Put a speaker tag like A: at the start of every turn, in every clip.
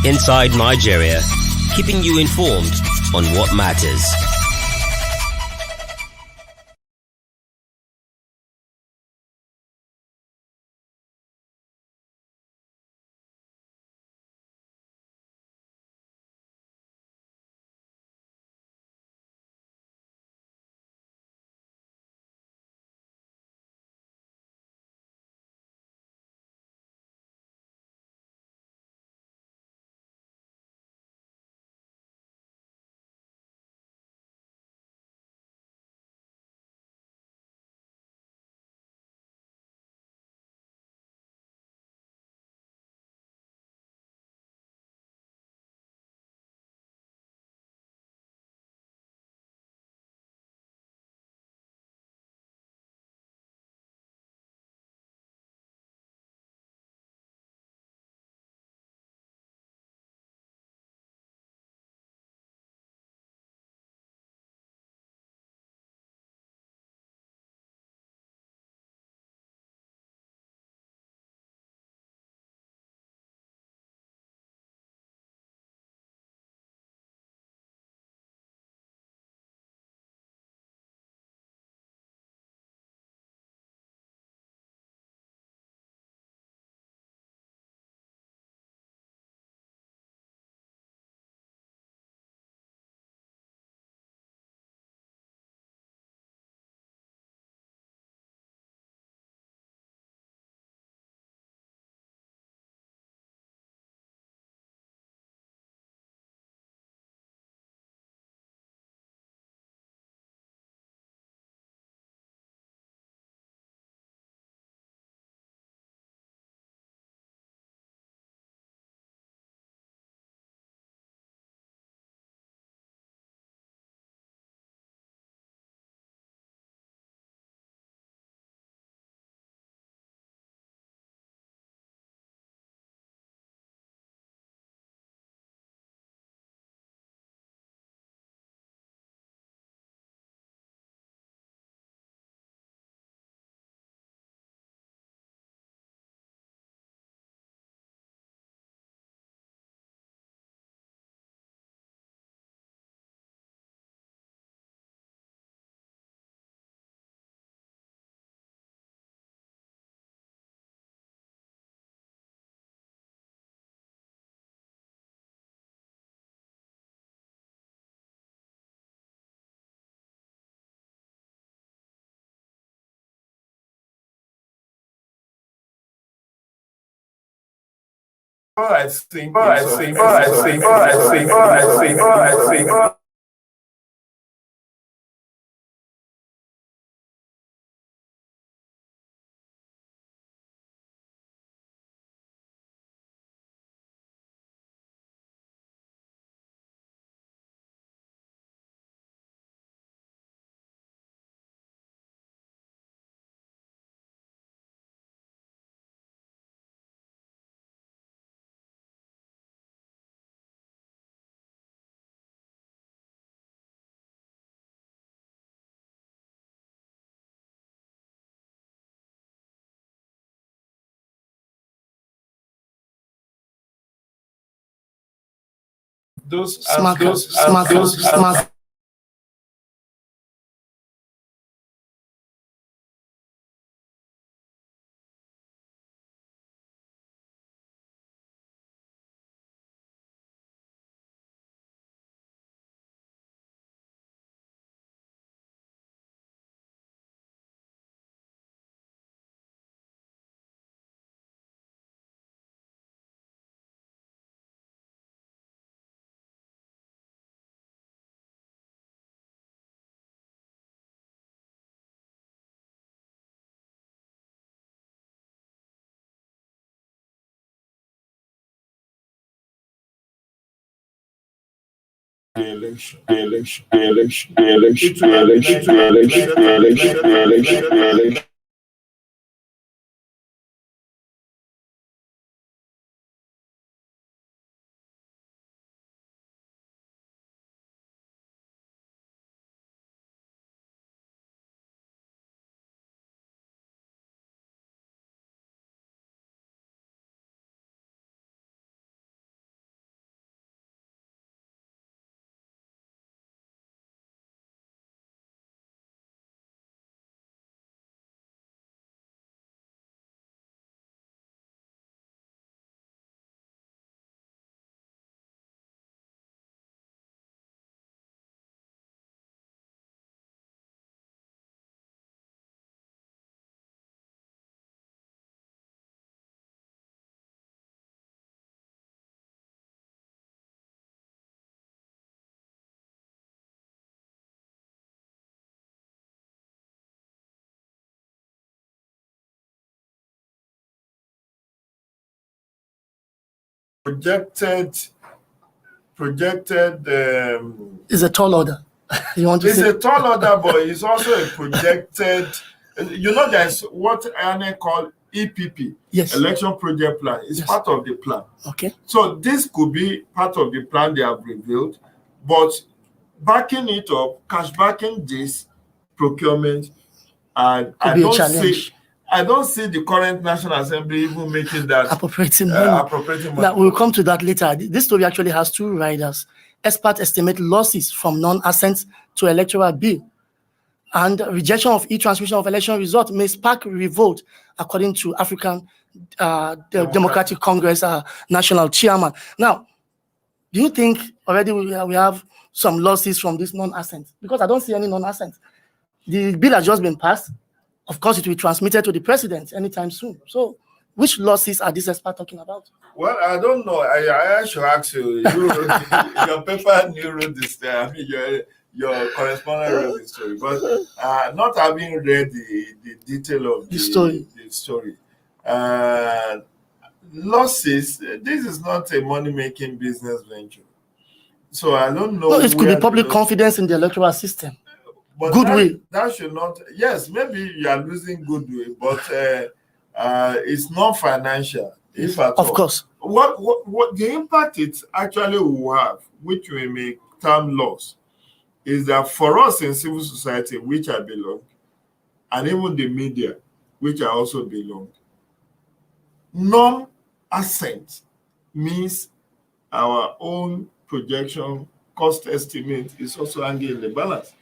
A: inside Nigeria, keeping you informed on what matters.
B: All right, smart election. projected.
C: It's a tall order. You want to
B: It's
C: say?
B: a tall order, but it's also a projected. There's what INEC call EPP,
C: Yes.
B: Election Project Plan. It's
C: Yes.
B: part of the plan.
C: Okay.
B: So this could be part of the plan they have revealed, but backing it up, cash backing this procurement, and I don't see the current National Assembly even making that
C: appropriating money. Now we'll come to that later. This story actually has two riders. Experts estimate losses from non-assent to electoral bill, and rejection of e-transmission of election results may spark revolt, according to African Democratic Congress national chairman. Now, do you think already we have some losses from this non-assent? Because I don't see any non-assent. The bill has just been passed. Of course, it will be transmitted to the president anytime soon. So, which losses are these experts talking about?
B: Well, I don't know. I should ask you. Your paper you wrote this. I mean, your correspondent wrote this story, but not having read the detail of the story. Losses. This is not a money-making business venture. So I don't know.
C: No, it could be public confidence in the electoral system.
B: But
C: goodwill.
B: That should not. Yes, maybe you are losing goodwill, but it's not financial, if at all.
C: Of course.
B: What the impact it actually will have, which we may term loss, is that for us in civil society, which I belong, and even the media, which I also belong, non-assent means our own projection, cost estimate is also hanging in the balance.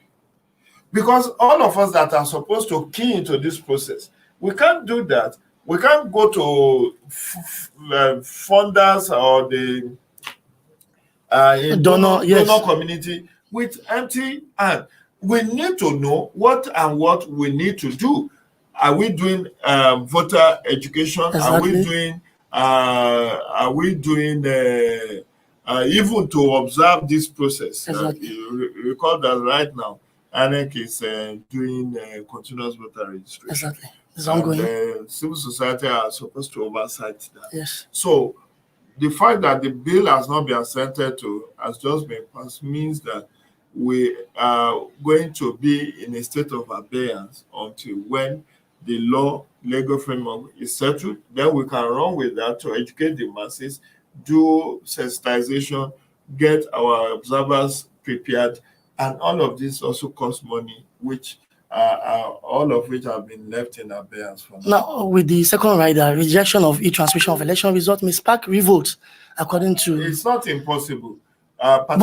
B: Because all of us that are supposed to key into this process, we can't do that. We can't go to funders or the donor community with empty hand. We need to know what we need to do. Are we doing voter education?
C: Exactly.
B: Are we doing even to observe this process?
C: Exactly.
B: You recall that right now, INEC is doing continuous voter registration.
C: Exactly. It's ongoing.
B: Civil society are supposed to oversight that.
C: Yes.
B: So the fact that the bill has not been assented to, has just been passed, means that we are going to be in a state of abeyance until when the legal framework is settled. Then we can run with that to educate the masses, do sensitization, get our observers prepared, and all of this also costs money, which all of which have been left in abeyance for
C: now. With the second rider, rejection of e-transmission of election results may spark revolt, according to.
B: It's not impossible.
C: But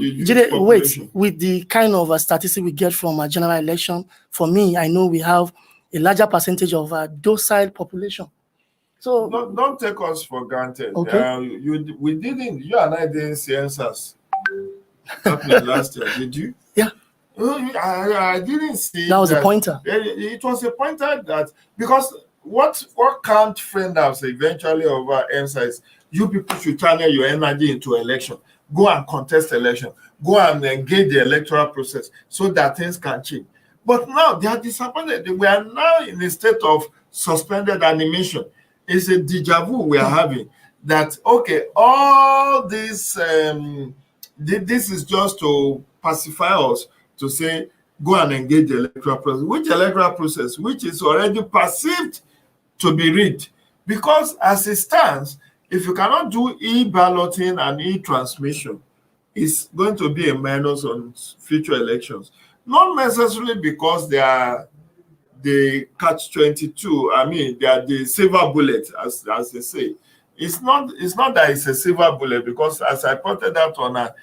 C: wait, with the kind of statistic we get from a general election, for me, I know we have a larger percentage of a docile population. So
B: don't take us for granted.
C: Okay.
B: You and I didn't see answers happening last year, did you?
C: Yeah.
B: I didn't see.
C: That was a pointer.
B: It was a pointer that, because what can't friend us eventually over emphasize, you people should channel your energy into election. Go and contest election. Go and engage the electoral process so that things can change. But now they are disappointed. We are now in a state of suspended animation. It's a deja vu we are having. That okay, all this this is just to pacify us, to say go and engage the electoral process. Which electoral process? Which is already perceived to be rigged. Because as it stands, if you cannot do e-balloting and e-transmission, it's going to be a minus on future elections. Not necessarily because they are the catch-22. I mean, they are the silver bullet, as they say. It's not that it's a silver bullet, because as I pointed out on a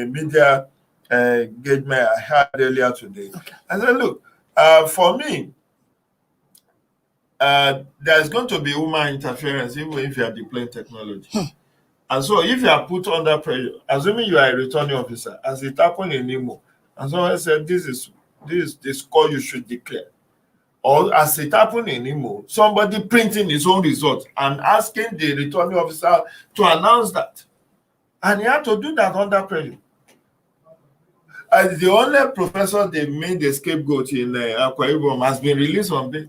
B: media engagement I had earlier today,
C: okay.
B: I said, look, for me, there's going to be human interference even if you are deploying technology. And so if you are put under pressure, assuming you are a returning officer, as it happened in Imo, and someone said, this is the score you should declare. Or as it happened in Imo, somebody printing his own result and asking the returning officer to announce that. And he had to do that under pressure. The only professor they made the scapegoat in Akwa Ibom has been released on bail.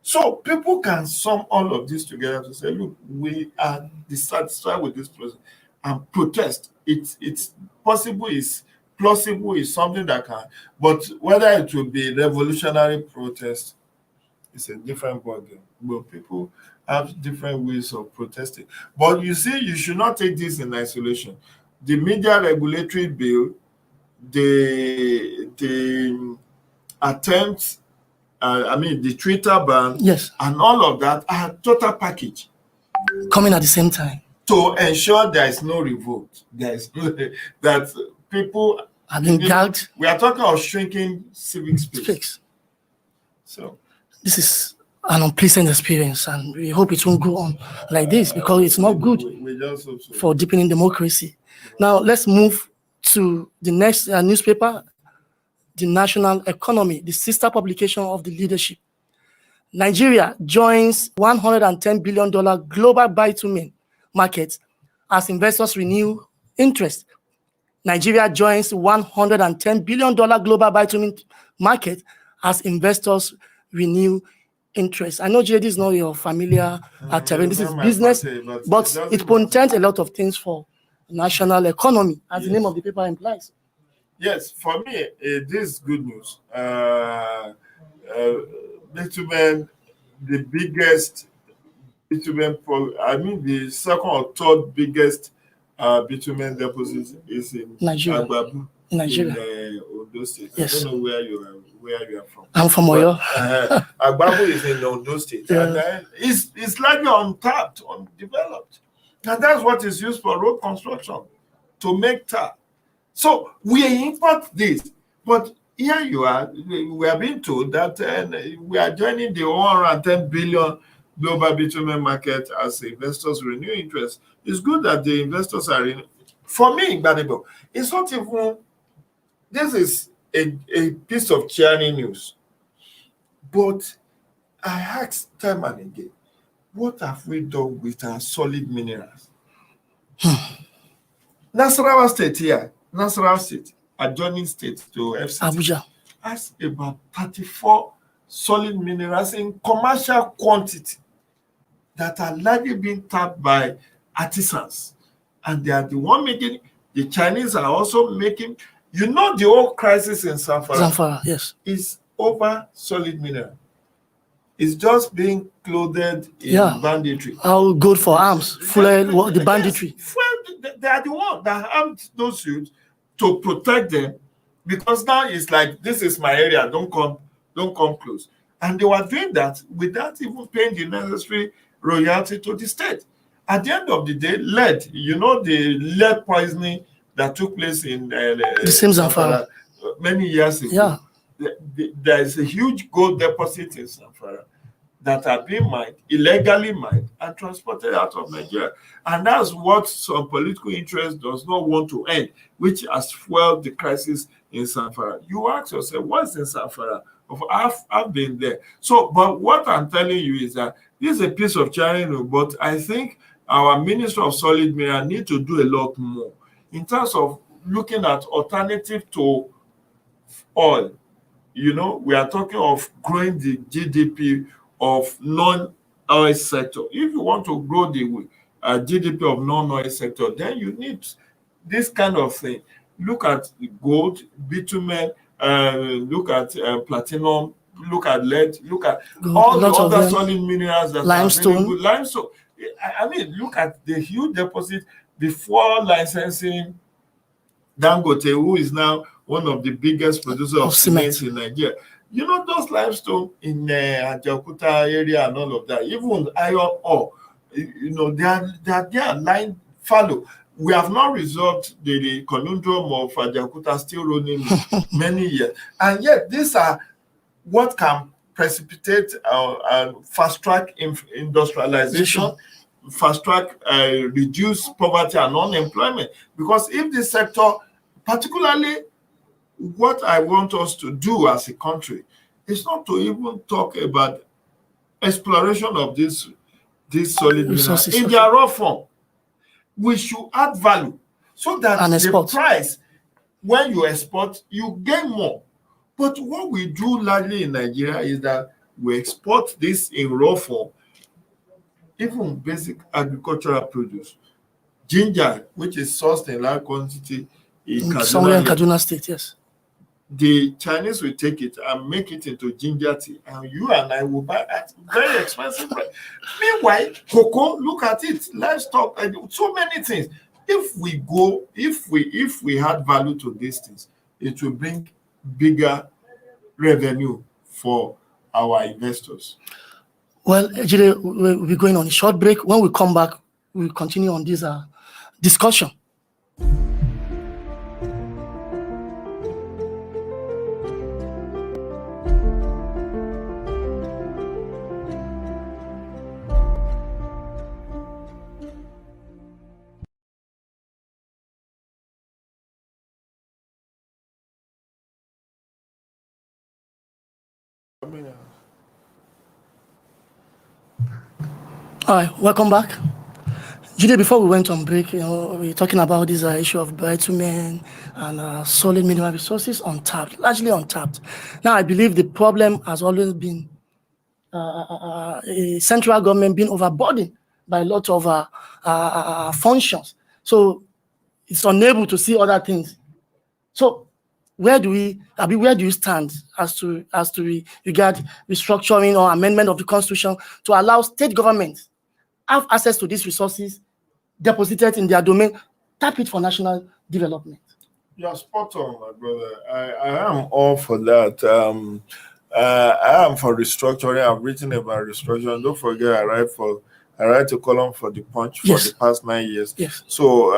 B: So people can sum all of this together to say, look, we are dissatisfied with this process and protest. It's possible, it's plausible, is something that can, but whether it will be revolutionary protest, it's a different ballgame. But people have different ways of protesting. But you see, you should not take this in isolation. The media regulatory bill, the attempts, the Twitter ban,
C: yes,
B: and all of that are total package
C: coming at the same time
B: to ensure there is no revolt. There is no, that people
C: have been gagged.
B: We are talking of shrinking civic space. So
C: this is an unpleasant experience, and we hope it won't go on like this because it's not good
B: we just hope so.
C: For deepening democracy. Now let's move to the next newspaper, the National Economy, the sister publication of the Leadership. Nigeria joins $110 billion global bitumen market as investors renew interest. Nigeria joins $110 billion global bitumen market as investors renew interest. I know, Jay, this is not your familiar terrain. This is business, but it portends a lot of things for national economy, as the name of the paper implies.
B: Yes, for me, this is good news. Bitumen, the biggest bitumen, the second or third biggest bitumen deposit is in
C: Nigeria.
B: Agbabu,
C: Nigeria.
B: In Ondo State.
C: Yes.
B: I don't know where you are from.
C: I'm from Oyo.
B: Agbabu is in Ondo State.
C: Yeah.
B: And it's largely untapped, undeveloped. And that's what is used for road construction, to make tar. So we import this, but here you are, we are being told that we are joining the 110 billion global bitumen market as investors renew interest. It's good that the investors are in. For me, Gbadebo, it's not even, this is a piece of cheering news. But I ask time and again, what have we done with our solid minerals? Nasarawa State here, Nasarawa State, adjoining state to FCT,
C: Abuja,
B: has about 34 solid minerals in commercial quantity that are largely being tapped by artisans. And they are the one making, the Chinese are also making, the whole crisis in
C: Zamfara, yes,
B: is over solid mineral. It's just being clothed in banditry.
C: How good for arms, the banditry.
B: Yes, they are the ones that armed those youths to protect them, because now it's like, this is my area, don't come close. And they were doing that without even paying the necessary royalty to the state. At the end of the day, lead, the lead poisoning that took place in
C: the same Zamfara
B: many years ago. Yeah. There is a huge gold deposit in Zamfara that are being mined, illegally mined, and transported out of Nigeria. And that's what some political interest does not want to end, which has fueled the crisis in Zamfara. You ask yourself, what's in Zamfara? I've been there. So, but what I'm telling you is that this is a piece of charity, but I think our Minister of Solid Mineral need to do a lot more in terms of looking at alternative to oil. We are talking of growing the GDP of non-oil sector. If you want to grow the GDP of non-oil sector, then you need this kind of thing. Look at gold, bitumen, look at platinum, look at lead, look at all the other solid minerals that
C: limestone.
B: Are very good. Limestone. Look at the huge deposit before licensing Dangote, who is now one of the biggest producers of cement in Nigeria. Those limestone in Ajaokuta area and all of that, even iron ore, they are there lying fallow. We have not resolved the conundrum of Ajaokuta still running many years. And yet, these are what can precipitate fast-track industrialization, fast-track reduce poverty and unemployment. Because if this sector, particularly what I want us to do as a country, is not to even talk about exploration of this solid minerals in their raw form. We should add value so that the price, when you export, you gain more. But what we do largely in Nigeria is that We export this in raw form, even basic agricultural produce. Ginger, which is sourced in large quantity in
C: somewhere in
B: Kaduna,
C: Kaduna State, yes.
B: the Chinese will take it and make it into ginger tea, and you and I will buy at very expensive price. Meanwhile, cocoa, look at it, livestock, and so many things. If we had value to these things, it will bring bigger revenue for our investors.
C: Well, Jide, we'll be going on a short break. When we come back, we'll continue on this discussion. All right, welcome back. Jide, before we went on break, we were talking about this issue of bitumen and solid mineral resources untapped, largely untapped. Now, I believe the problem has always been a central government being overburdened by a lot of functions. So it's unable to see other things. So where do you stand as to regard restructuring or amendment of the constitution to allow state governments have access to these resources deposited in their domain, tap it for national development?
B: You're spot on, my brother. I am all for that. I am for restructuring. I've written about restructuring. Don't forget, I write a column for the Punch for the past 9 years.
C: Yes.
B: So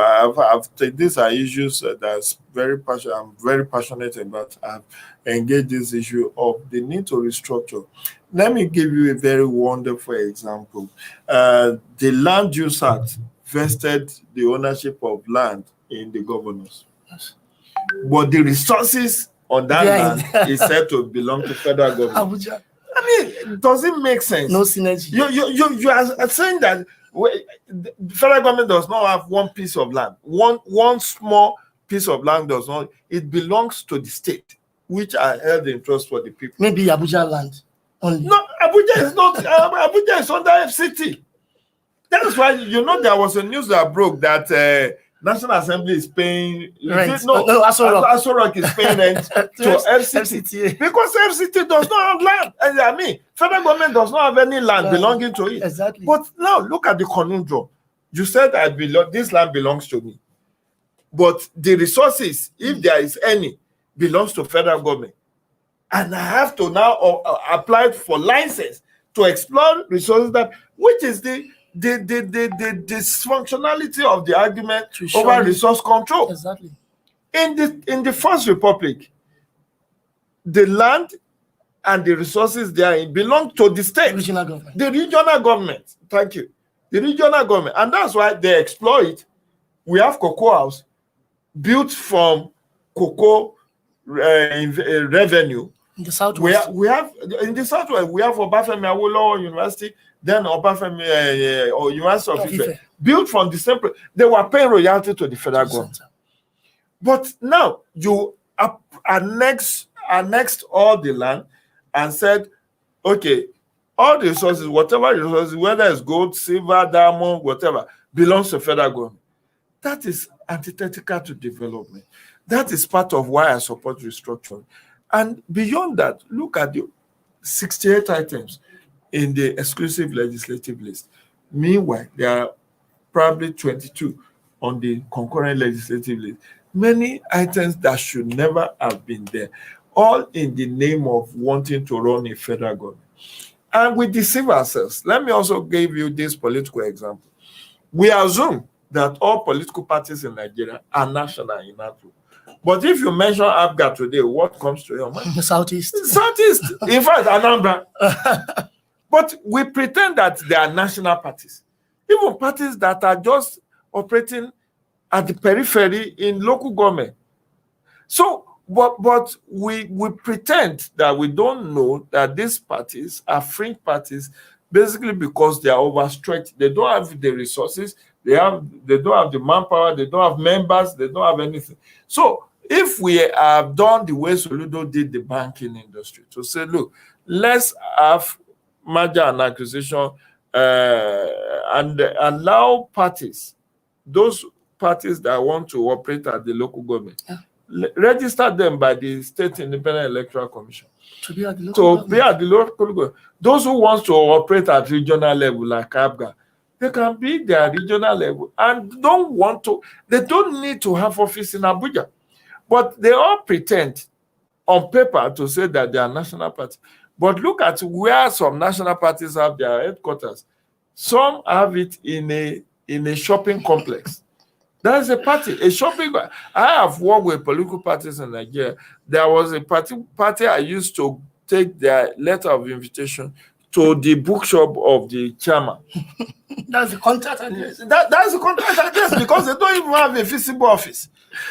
B: these are issues that's very passionate. I'm very passionate about. I've engaged this issue of the need to restructure. Let me give you a very wonderful example. The Land Use Act vested the ownership of land in the governors.
C: Yes.
B: But the resources on that land is said to belong to federal government.
C: Abuja.
B: I mean, does it make sense?
C: No synergy.
B: You are saying that the federal government does not have one piece of land. One small piece of land does not. It belongs to the state, which are held in trust for the people.
C: Maybe Abuja land only.
B: No, Abuja is not. Abuja is under FCT. That's why there was a news that broke that National Assembly is paying
C: rent.
B: No,
C: Aso Rock
B: is paying rent to FCT because FCT does not have land. And I mean, federal government does not have any land belonging to it.
C: Exactly.
B: But now look at the conundrum. You said this land belongs to me, but the resources, if there is any, belongs to federal government, and I have to now apply for license to explore resources which is the dysfunctionality of the argument over resource control.
C: Exactly.
B: In the First Republic, the land and the resources therein belong to the state.
C: Regional government.
B: The regional government. Thank you. The regional government. And that's why they exploit. We have cocoa house built from cocoa revenue.
C: In the Southwest.
B: In the Southwest, we have Obafemi Awolowo University, then Obafemi or University of Ife, built from the same. They were paying royalty to the federal government. But now you annexed all the land and said, okay, all the resources, whatever resources, whether it's gold, silver, diamond, whatever, belongs to federal government. That is antithetical to development. That is part of why I support restructuring. And beyond that, look at the 68 items in the exclusive legislative list. Meanwhile, there are probably 22 on the concurrent legislative list. Many items that should never have been there, all in the name of wanting to run a federal government. And we deceive ourselves. Let me also give you this political example. We assume that all political parties in Nigeria are national in NATO. But if you mention APGA today, what comes to your mind?
C: The Southeast.
B: Southeast. In fact, Anambra. But we pretend that they are national parties. Even parties that are just operating at the periphery in local government. So, but we pretend that we don't know that these parties are fringe parties basically because they are overstretched. They don't have the resources. They don't have the manpower. They don't have members. They don't have anything. So if we have done the way Soludo did the banking industry, to say, look, let's have merger and acquisition and allow parties, those parties that want to operate at the local government, register them by the State Independent Electoral Commission.
C: To be at the local
B: government. Those who want to operate at regional level, like ABGA, they can be their regional level and they don't need to have office in Abuja. But they all pretend on paper to say that they are national parties. But look at where some national parties have their headquarters. Some have it in a shopping complex. That is a party, a shopping. I have worked with political parties in Nigeria. There was a party I used to take their letter of invitation to the bookshop of the chairman.
C: That's the contact address.
B: That's the contact address because they don't even have a visible office.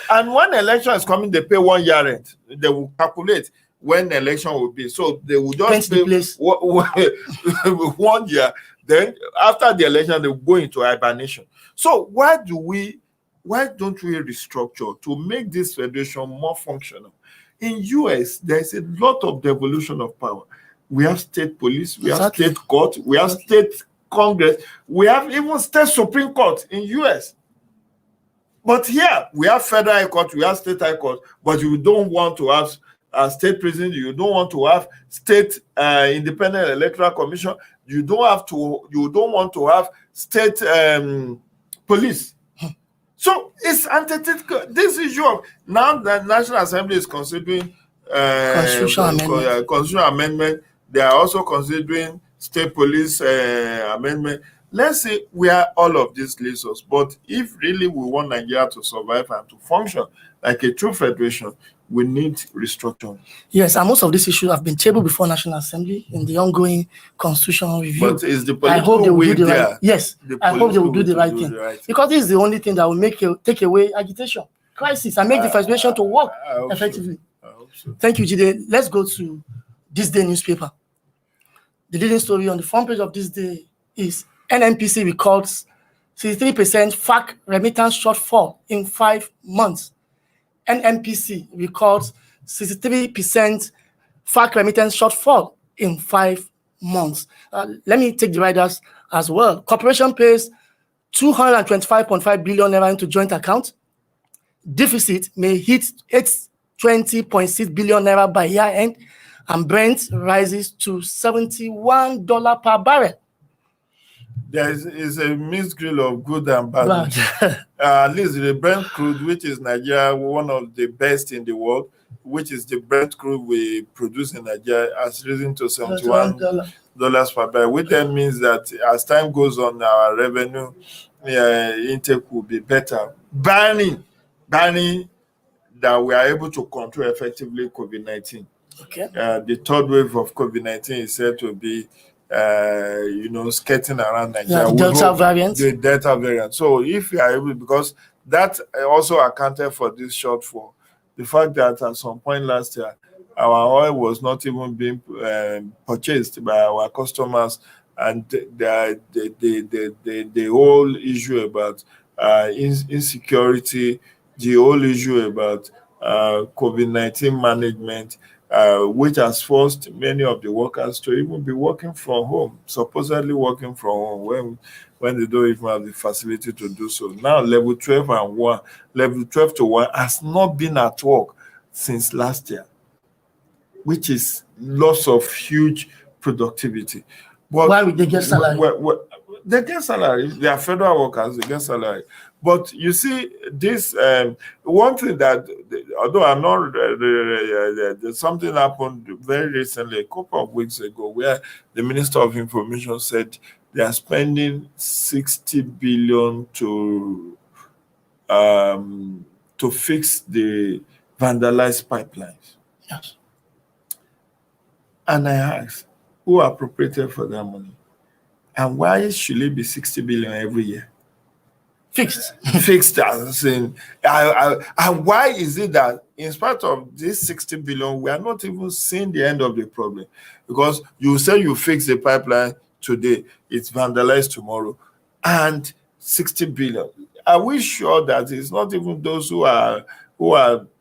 B: And when election is coming, they pay 1 year rent. They will calculate when the election will be. So they will just pay 1 year. Then after the election, they will go into hibernation. So why don't we restructure to make this federation more functional? In US, there's a lot of devolution of power. We have state police, we have state court, we have state Congress, we have even state Supreme Court in US. But here, we have federal high court, we have state high court, but you don't want to have a state prison, you don't want to have state independent electoral commission, you don't want to have state police. So it's antithetical. This issue of now that National Assembly is considering constitutional amendment, they are also considering state police amendment. Let's say where all of this leads us. But if really we want Nigeria to survive and to function like a true federation, we need restructuring.
C: Yes, and most of these issues have been tabled before National Assembly in the ongoing constitutional review.
B: But is the political will there?
C: Right, yes, I hope they will do the right thing. Because this is the only thing that will take away agitation, crisis, and make the federation to work effectively.
B: I hope so.
C: Thank you, Jide. Let's go to THISDAY newspaper. The leading story on the front page of THISDAY is NNPC records 63% FAC remittance shortfall in 5 months. NNPC records 63% FAC remittance shortfall in 5 months. Let me take the riders as well. Corporation pays 225.5 billion naira into joint account. Deficit may hit 820.6 billion naira by year end, and Brent rises to $71 per barrel.
B: There is a mixed grill of good and bad. At least the Brent crude, which is Nigeria, one of the best in the world, which is the Brent crude we produce in Nigeria, has risen to $71 per barrel, which then means that as time goes on, our revenue intake will be better, barring that we are able to control effectively COVID-19.
C: Okay.
B: The third wave of COVID-19 is said to be skirting around Nigeria.
C: The Delta variant.
B: The Delta variant. So if you are able, because that also accounted for this shortfall. The fact that at some point last year, our oil was not even being purchased by our customers, and the whole issue about insecurity, the whole issue about COVID-19 management, which has forced many of the workers to even be working from home, supposedly working from home when they don't even have the facility to do so. Now, level 12 to 1 has not been at work since last year, which is loss of huge productivity. But
C: why would they get salary?
B: They get salary. They are federal workers, they get salary. But you see, this one thing that, although I'm not, something happened very recently, a couple of weeks ago, where the Minister of Information said they are spending 60 billion to fix the vandalized pipelines.
C: Yes.
B: And I asked, who appropriated for that money? And why should it be 60 billion every year?
C: Fixed.
B: As in, and why is it that in spite of this 60 billion, we are not even seeing the end of the problem? Because you say you fix the pipeline today, it's vandalized tomorrow, and 60 billion. Are we sure that it's not even those who are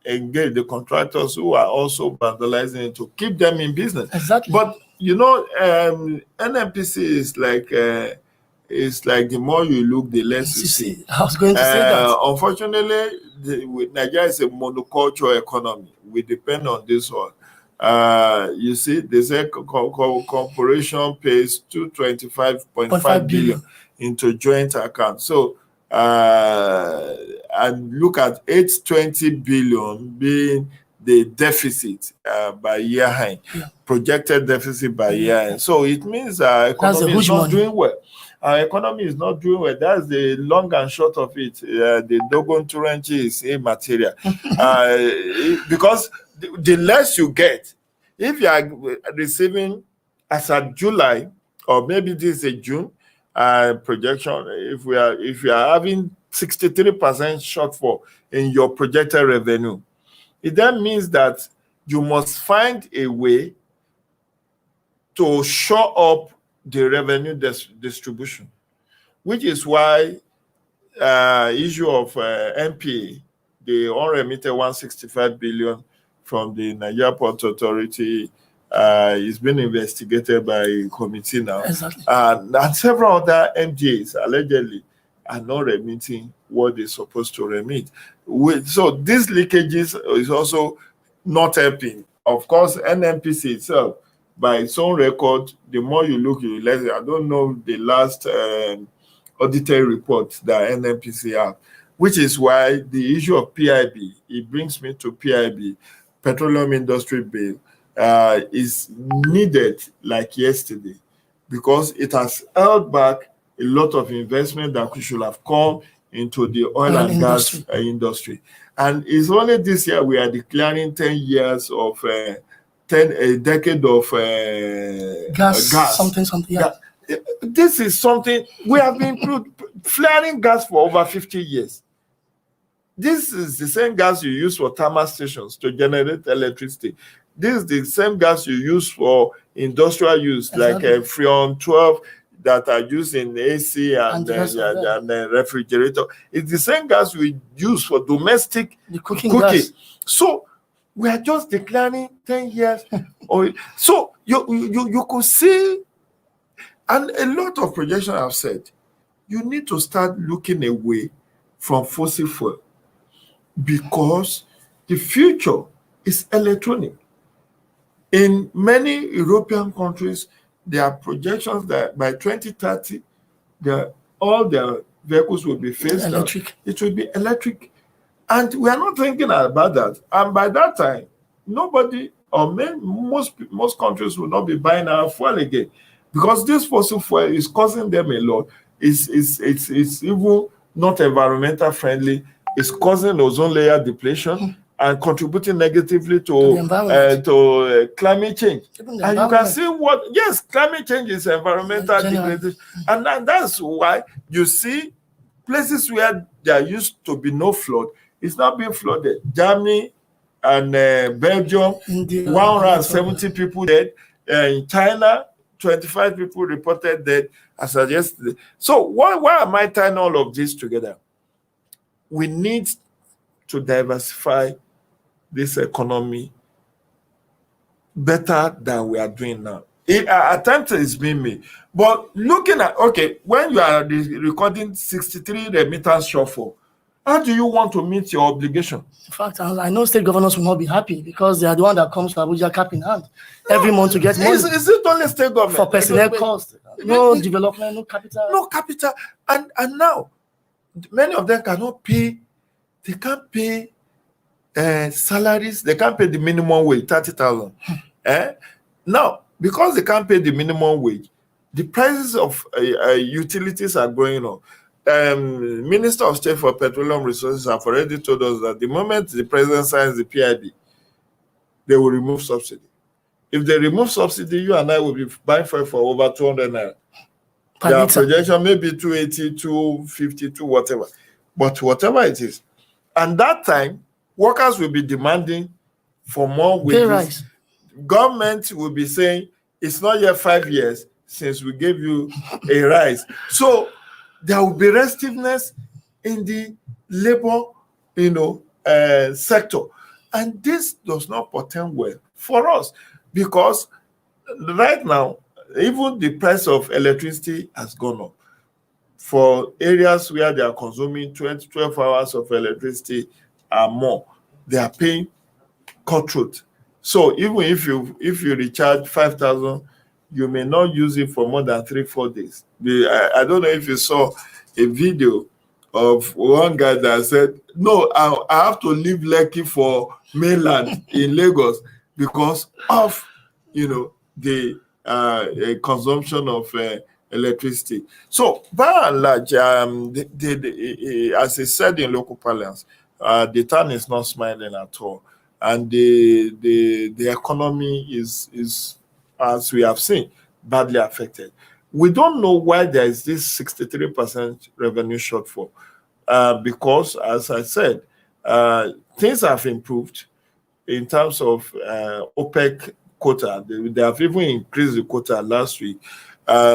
B: engaged, the contractors who are also vandalizing it to keep them in business?
C: Exactly.
B: But NNPC is like the more you look, the less you see.
C: I was going to say that.
B: Unfortunately, Nigeria is a monoculture economy. We depend on this one. You see, they say corporation pays 225.5 billion into joint account. So, and look at 820 billion being the deficit by year end, projected deficit by year end. So it means our economy is not doing well. Our economy is not doing well. That's the long and short of it. The Dogon Turanchi is immaterial. Because the less you get, if you are receiving as of July, or maybe this is a June projection, if you are having 63% shortfall in your projected revenue, it then means that you must find a way to shore up the revenue distribution, which is why issue of NPA, the unremitted 165 billion from the Nigeria Port Authority, is being investigated by a committee now.
C: Exactly.
B: And several other MDAs allegedly are not remitting what they're supposed to remit. So these leakages is also not helping. Of course, NNPC itself, by its own record, the more you look, you less. I don't know the last audited report that NNPC have, which is why the issue of PIB, it brings me to PIB, Petroleum Industry Bill, is needed like yesterday, because it has held back a lot of investment that should have come into the oil and gas industry. And it's only this year we are declaring 10 years of a decade of gas.
C: Something. Yeah.
B: This is something we have been flaring gas for over 50 years. This is the same gas you use for thermal stations to generate electricity. This is the same gas you use for industrial use, like Freon 12 that are used in AC and refrigerator. It's the same gas we use for domestic cooking. So we are just declaring 10 years. So you could see, and a lot of projections have said, you need to start looking away from fossil fuel, because the future is electronic. In many European countries, there are projections that by 2030, all their vehicles will be phased out. It will be electric. And we are not thinking about that. And by that time, nobody, or most countries will not be buying our fuel again, because this fossil fuel is causing them a lot. It's even not environmental friendly. It's causing ozone layer depletion and contributing negatively to climate change. And you can see climate change is environmental degradation. And that's why you see places where there used to be no flood, it's not being flooded. Germany and Belgium, 170 people dead. In China, 25 people reported dead as of yesterday. So why am I tying all of this together? We need to diversify this economy better than we are doing now. Attempt is being made. But looking at, when you are recording 63 remittance shortfall, how do you want to meet your obligation?
C: In fact, I know state governors will not be happy, because they are the one that comes to Abuja cap in hand every month to get money.
B: Is it only state government?
C: For personnel costs, no development, no capital.
B: No capital. And now, many of them cannot pay, they can't pay salaries, they can't pay the minimum wage, 30,000. Now, because they can't pay the minimum wage, the prices of utilities are going up. Minister of State for Petroleum Resources have already told us that the moment the president signs the PIB, they will remove subsidy. If they remove subsidy, you and I will be buying fuel for over 200 naira. Their projection may be 280, 250, whatever. But whatever it is. And that time, workers will be demanding for more wages. Government will be saying, it's not yet 5 years since we gave you a rise. So there will be restiveness in the labor, sector. And this does not portend well for us, because Right now, even the price of electricity has gone up. For areas where they are consuming 12 hours of electricity or more, they are paying cutthroat. So even if you recharge 5,000, you may not use it for more than 3-4 days. I don't know if you saw a video of one guy that said, no, I have to leave Lekki for mainland in Lagos because of the consumption of electricity. So by and large, as I said in local parlance, the town is not smiling at all, and the economy is, as we have seen, badly affected. We don't know why there is this 63% revenue shortfall, because, as I said, things have improved in terms of OPEC quota. They have even increased the quota last week.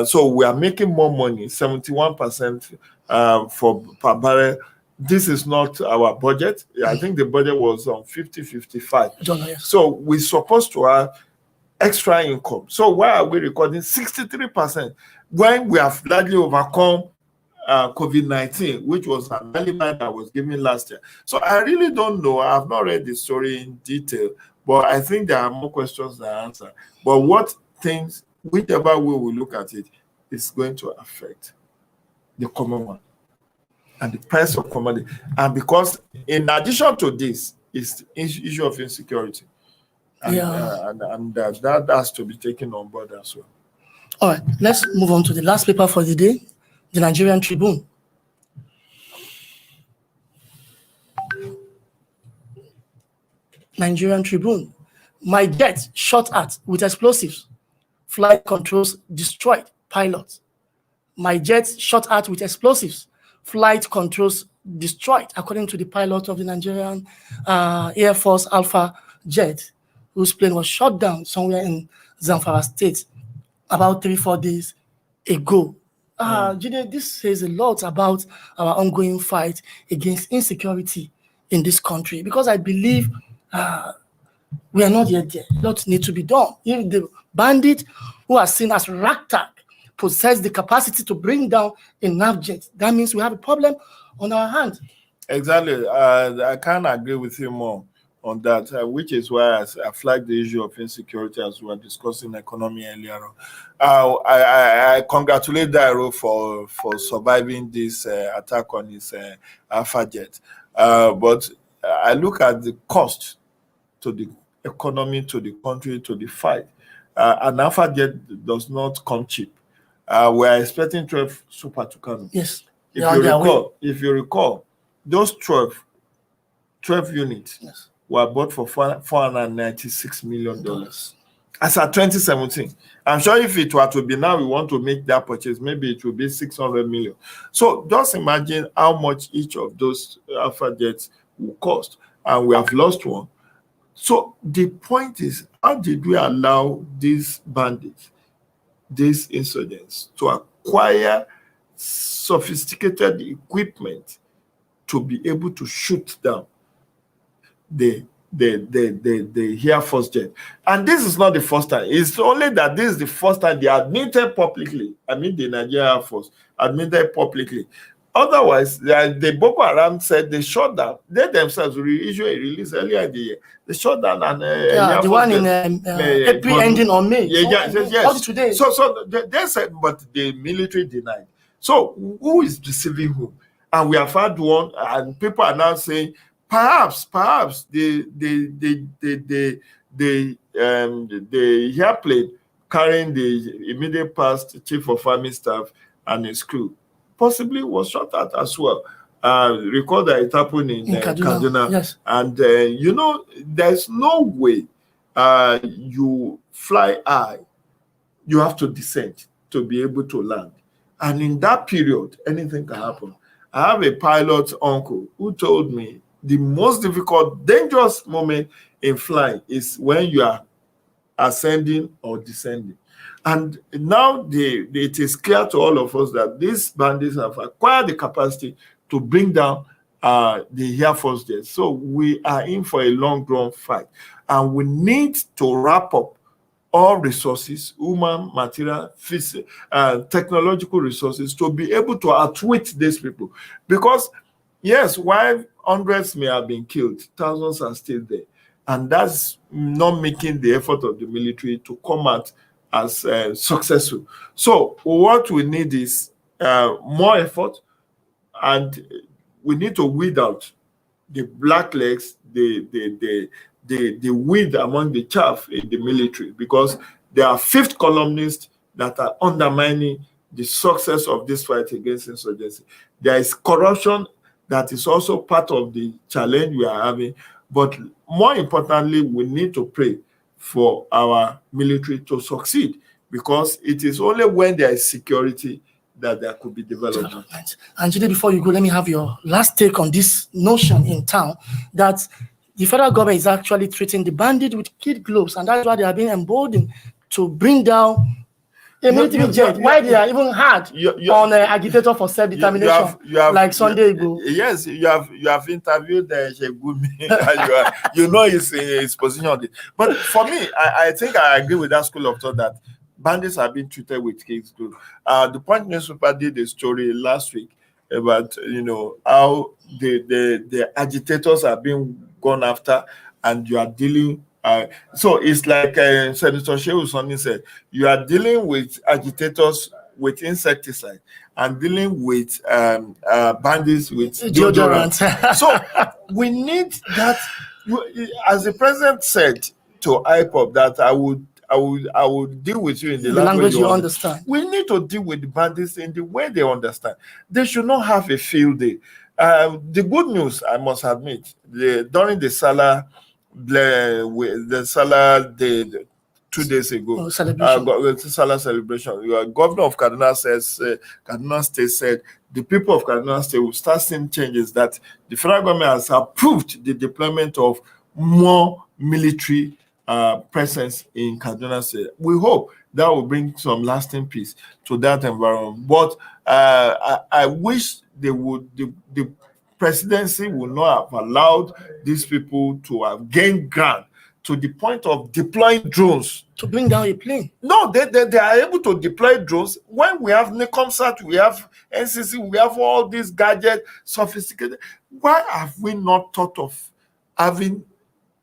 B: So we are making more money, 71% for per barrel. This is not our budget. I think the budget was on 50-55. So we're supposed to have extra income. So why are we recording 63% when we have largely overcome COVID-19, which was an alibi that was given last year? So I really don't know. I have not read the story in detail, but I think there are more questions than answers. But what things, whichever way we look at it, is going to affect the common one and the price of commodity. And because in addition to this is the issue of insecurity. And that has to be taken on board as well.
C: All right, let's move on to the last paper for the day, the Nigerian Tribune. Nigerian Tribune. My jet shot at with explosives. Flight controls destroyed. Pilot. My jet shot at with explosives. Flight controls destroyed, according to the pilot of the Nigerian Air Force Alpha jet, whose plane was shot down somewhere in Zamfara State about 3-4 days ago. Jide, this says a lot about our ongoing fight against insecurity in this country, because I believe we are not yet there. Lots need to be done. If the bandit who are seen as ragtag possess the capacity to bring down a nav jet, that means we have a problem on our hands.
B: Exactly. I can't agree with you more on that, which is why I flagged the issue of insecurity as we were discussing economy earlier on. I congratulate Dairo for surviving this attack on his Alpha jet. But I look at the cost to the economy, to the country, to the fight. An Alpha jet does not come cheap. We are expecting 12 Super Tucano.
C: Yes.
B: If you recall, those 12 units were bought for $496 million as at 2017. I'm sure if it were to be now, we want to make that purchase, maybe it will be 600 million. So just imagine how much each of those Alpha jets will cost, and we have lost one. So the point is, how did we allow these bandits, these insurgents, to acquire sophisticated equipment to be able to shoot down the Air Force jet? And this is not the first time. It's only that this is the first time they admitted publicly. I mean, the Nigerian Air Force admitted publicly. Otherwise, the Boko Haram said they shot down. They themselves issued a release earlier in the year. They shot down
C: the one in April ending on May.
B: Yes. Today. So they said, but the military denied. So who is deceiving who? And we have had one, and people are now saying perhaps the airplane carrying the immediate past chief of army staff and his crew possibly was shot at as well. Recall that it happened in Kaduna.
C: Yes.
B: And there's no way you fly high, you have to descend to be able to land. And in that period, anything can happen. I have a pilot uncle who told me the most difficult, dangerous moment in flying is when you are ascending or descending. And now it is clear to all of us that these bandits have acquired the capacity to bring down the Air Force jets. So we are in for a long-run fight. And we need to wrap up all resources, human, material, physical, technological resources, to be able to outwit these people. Because, yes, while hundreds may have been killed, thousands are still there. And that's not making the effort of the military to come out as successful. So what we need is more effort, and we need to weed out the blacklegs, the weed among the chaff in the military, because there are fifth columnists that are undermining the success of this fight against insurgency. There is corruption that is also part of the challenge we are having. But more importantly, we need to pray for our military to succeed, because it is only when there is security that there could be development.
C: And today, before you go, let me have your last take on this notion in town that the federal government is actually treating the bandit with kid gloves, and that's why they are being emboldened to bring down a military jet. Why they are even hard on an agitator for self-determination, like Sunday ago.
B: Yes, you have interviewed Shegumi. You know his position on it. But for me, I think I agree with that school of thought that bandits are being treated with kids too. The Punch newspaper did a story last week about how the agitators are being gone after, and you are dealing. So it's like Senator Shehu Sani said, you are dealing with agitators with insecticide and dealing with bandits with deodorant. So we need that. As the president said to IPOP, that I would deal with you in the language you understand. We need to deal with the bandits in the way they understand. They should not have a field day. The good news, I must admit, during the Salah Day 2 days ago, Salah celebration, Governor of Kaduna State said the people of Kaduna State will start seeing changes, that the federal government has approved the deployment of more military presence in Kaduna State. We hope that will bring some lasting peace to that environment. But I wish the presidency would not have allowed these people to have gained ground to the point of deploying drones
C: to bring down a plane.
B: No, they are able to deploy drones when we have NICOMSAT, we have NCC, we have all these gadgets, sophisticated. Why have we not thought of having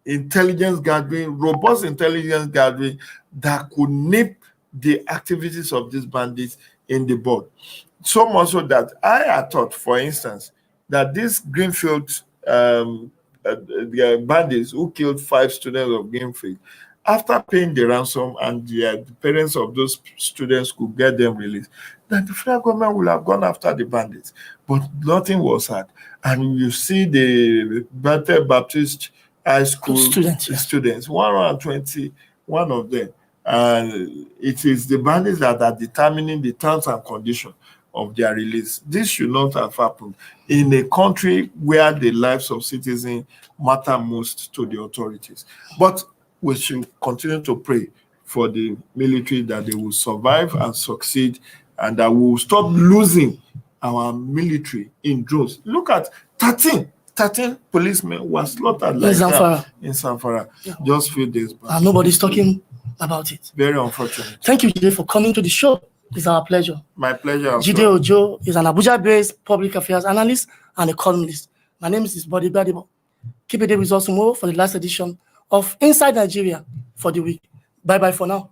B: intelligence gathering, robust intelligence gathering that could nip the activities of these bandits in the bud? So much so that I had thought, for instance, that these Greenfield the bandits who killed 5 students of Greenfield, after paying the ransom and the parents of those students could get them released, that the federal government will have gone after the bandits. But nothing was had. And you see the Bethel Baptist High School students, 121 of them. And it is the bandits that are determining the terms and conditions of their release. This should not have happened in a country where the lives of citizens matter most to the authorities. But we should continue to pray for the military, that they will survive and succeed, and that we will stop losing our military in drones. Look at 13 policemen were slaughtered like that in Zamfara just a few days back.
C: And nobody's talking about it.
B: Very unfortunate.
C: Thank you, Jide, for coming to the show. It's our pleasure.
B: My pleasure.
C: Jide Ojo is an Abuja-based public affairs analyst and a columnist. My name is Body Gbadebo. Keep it there with us tomorrow for the last edition of Inside Nigeria for the week. Bye-bye for now.